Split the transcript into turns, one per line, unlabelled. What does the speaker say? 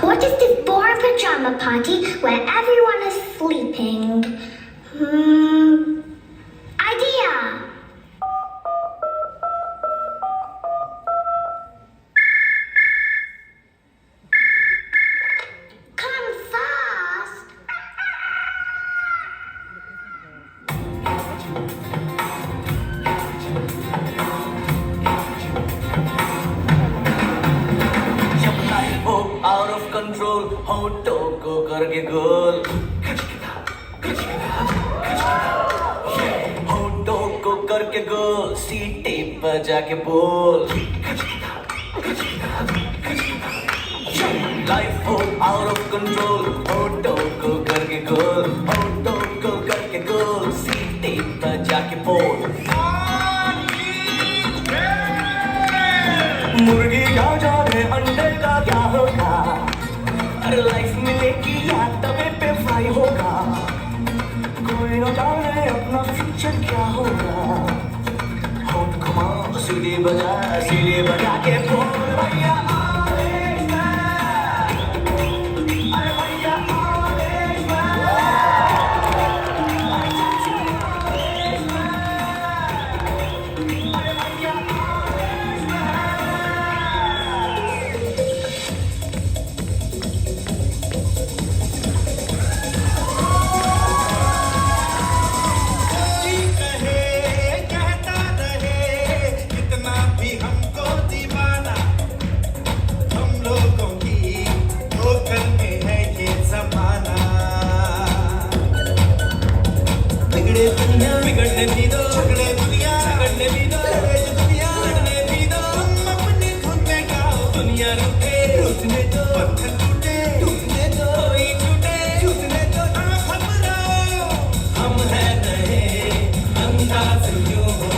What is this boring pajama party where everyone is sleeping? Idea! Come fast!
जब life हो out of control होठों को करके गोल होठों को करके गोल सीटे पर जाके बोल लाइफ हो आउट ऑफ कंट्रोल होठों को करके गोल होठों को करके गोल सीटे पर जाके बोल मुर्गी क्या जाने अंडे का क्या होगा अरे लाइफ मिलेगी या तवे पे फ्राई होगा कोई न जाने अपना फ्यूचर क्या होगा होठ घुमा सीढ़ी बजा के बोल भैया बिगड़ने भी दो झगड़ने भी दो लड़ने भी दो हम अपने धुन में गाओ दुनिया रूठने दो पत्थर टूटने दो कोई टूटने दो ना घबराओ हम हैं नए अंदाज यूं हो